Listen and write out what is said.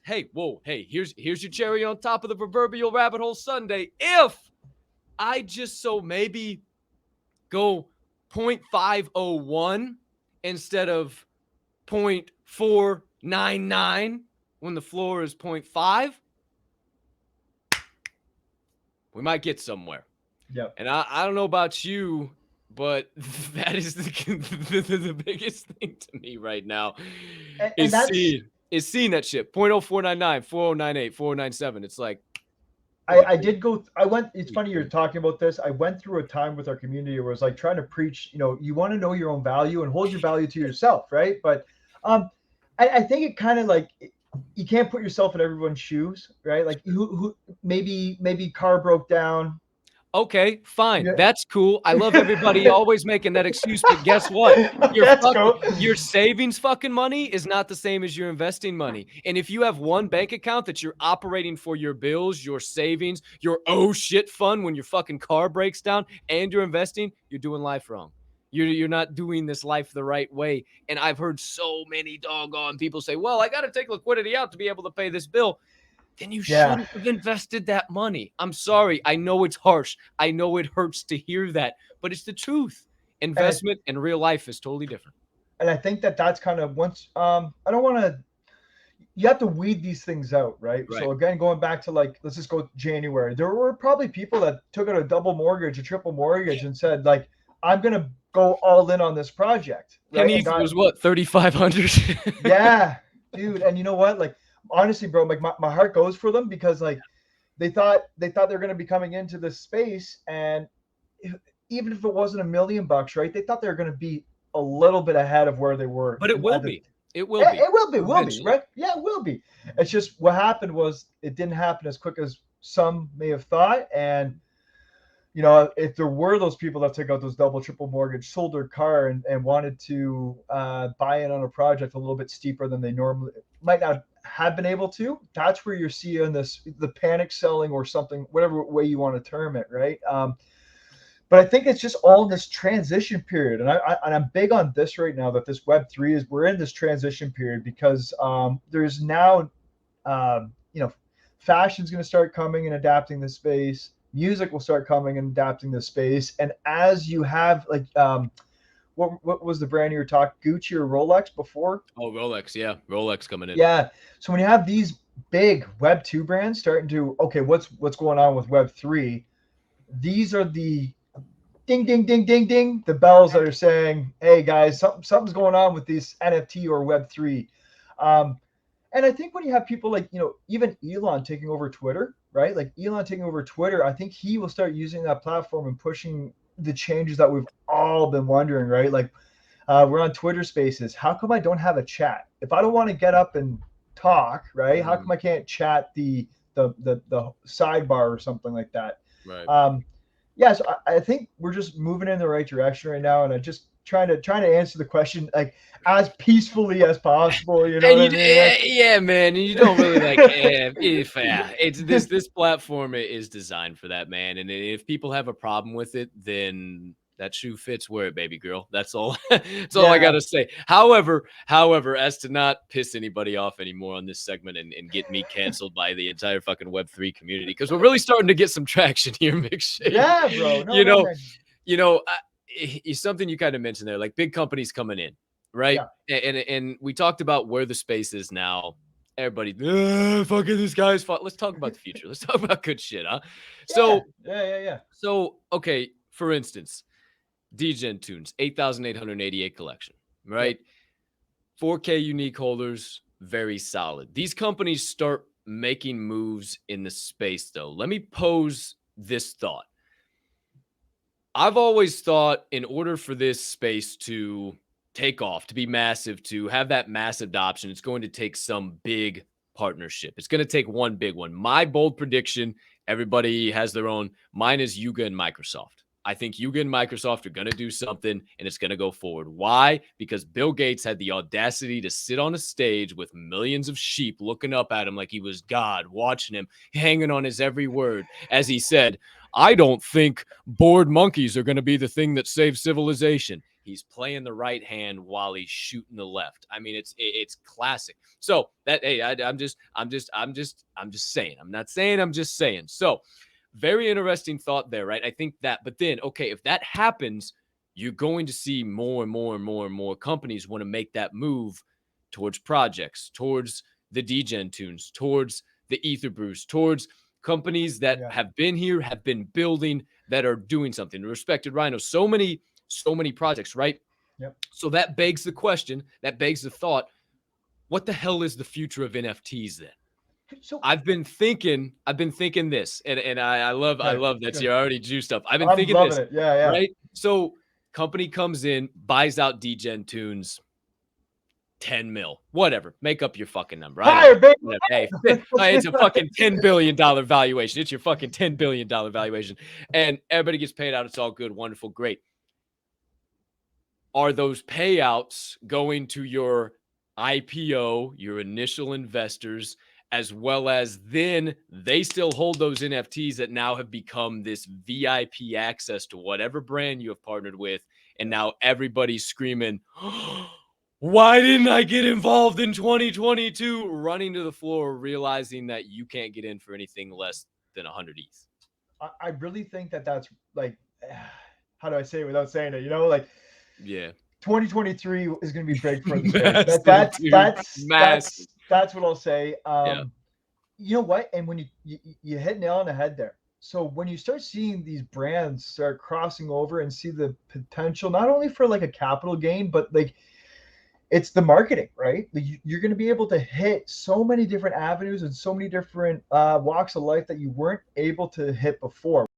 hey, whoa, hey, here's your cherry on top of the proverbial rabbit hole Sunday. If I just so maybe go 0.501 instead of 0.499 when the floor is 0.5, we might get somewhere. Yeah. And I don't know about you, but that is the biggest thing to me right now And that's is seeing that shit. 0.0499, 4098, 4097. It's like, I did go. I went. It's funny you're talking about this. I went through a time with our community where it was like trying to preach. You want to know your own value and hold your value to yourself, right? But um, I think it kind of like you can't put yourself in everyone's shoes, right? Like who maybe car broke down. okay, fine. Yeah. That's cool. I love everybody always making that excuse, but guess what? Let's go. Your savings fucking money is not the same as your investing money. And if you have one bank account that you're operating for your bills, your savings, your oh shit fund when your fucking car breaks down, and you're investing, you're doing life wrong. You're not doing this life the right way. And I've heard so many doggone people say, well, I got to take liquidity out to be able to pay this bill. Then you Yeah. shouldn't have invested that money. I'm sorry. I know it's harsh. I know it hurts to hear that, but it's the truth. And Investment and real life is totally different. I think that that's kind of once. I don't want to. You have to weed these things out, right? Right. So again, going back to like, let's just go January. There were probably people that took out a double mortgage, a triple mortgage, and said like, I'm gonna go all in on this project, right? And Penny got was what, 3,500? yeah, dude. And you know what? Like honestly, bro, like my heart goes for them because like they thought they were gonna be coming into this space, and even if it wasn't $1 million, right? They thought they were gonna be a little bit ahead of where they were But it will at the. be. It will Yeah, be. it will be, Eventually. right? Yeah, it will be. It's just what happened was it didn't happen as quick as some may have thought. And, if there were those people that took out those double, triple mortgage, sold their car and wanted to buy in on a project a little bit steeper than they normally might not have been able to, that's where you're seeing the panic selling or something, whatever way you want to term it, right? But I think it's just all in this transition period, and I'm big on this right now. That this Web3 is we're in this transition period because there's now, you know, fashion's going to start coming and adapting the space. Music will start coming and adapting the space, and as you have like, what was the brand you were talking, Gucci or Rolex before? Oh, Rolex. Yeah. Rolex coming in. Yeah. So when you have these big Web2 brands starting to, okay, what's going on with Web3? These are the ding ding ding ding ding the bells that are saying, hey guys, something's going on with these NFT or Web3. um, and I think when you have people like, even Elon taking over Twitter, right? Like Elon taking over Twitter, I think he will start using that platform and pushing the changes that we've all been wondering, right? Like, we're on Twitter Spaces. How come I don't have a chat? If I don't want to get up and talk, right? How come I can't chat the sidebar or something like that? Right. Yeah, so I think we're just moving in the right direction right now, and I just trying to answer the question like as peacefully as possible. You know And what I you, mean? Like, yeah, man, and you don't really like if it's this platform is designed for that, man. And if people have a problem with it, then that shoe fits, wear it, baby girl. That's all. That's all I yeah, gotta say. However, as to not piss anybody off anymore on this segment and get me canceled by the entire fucking Web3 community, because we're really starting to get some traction here, McShady. yeah, bro. No, You no, know, man. you know, it's something you kind of mentioned there, like big companies coming in, right? Yeah, And we talked about where the space is now. Everybody, fucking this guy's fault. Let's talk about the future. Let's talk about good shit, huh? yeah, So, yeah, yeah, yeah, okay, for instance, DGen Tunes, 8,888 collection, yep, right? 4K unique holders, very solid. These companies start making moves in the space, though. Let me pose this thought. I've always thought in order for this space to take off, to be massive, to have that mass adoption, it's going to take some big partnership. It's going to take one big one. My bold prediction, everybody has their own. Mine is Yuga and Microsoft. I think Yuga and Microsoft are going to do something and it's going to go forward. Why? Because Bill Gates had the audacity to sit on a stage with millions of sheep looking up at him like he was God, watching him, hanging on his every word, as he said, I don't think bored monkeys are going to be the thing that saves civilization. He's playing the right hand while he's shooting the left. I mean, it's classic. So that, hey, I'm just saying. I'm not saying. I'm just saying. So very interesting thought there, right? I think that, but then, okay, if that happens, you're going to see more and more and more and more companies want to make that move towards projects, towards the degen tunes, towards the ether brews, towards companies that have been here, have been building, that are doing something. Respected Rhino, so many projects, right? Yep. So that begs the question, that begs the thought, what the hell is the future of NFTs then? So I've been thinking this, and I love that good. you're already juiced up. I've been I'm thinking loving this, it. Yeah. right? So company comes in, buys out degen tunes, 10 mil, whatever. Make up your fucking number. I don't Higher, know. baby. Whatever. Hey, it's a fucking $10 billion valuation. It's your fucking $10 billion valuation. And everybody gets paid out. It's all good, wonderful, great. Are those payouts going to your IPO, your initial investors, as well as then they still hold those NFTs that now have become this VIP access to whatever brand you have partnered with. And now everybody's screaming, why didn't I get involved in 2022? Running to the floor, realizing that you can't get in for anything less than 100 ETH. I really think that's like, how do I say it without saying it? You know, like, yeah, 2023 is going to be big for the space. Massive, dude. Massive. That's what I'll say. Yeah. You know what? And when you hit nail on the head there. So when you start seeing these brands start crossing over and see the potential, not only for like a capital gain, but like it's the marketing, right? Like you're going to be able to hit so many different avenues and so many different walks of life that you weren't able to hit before.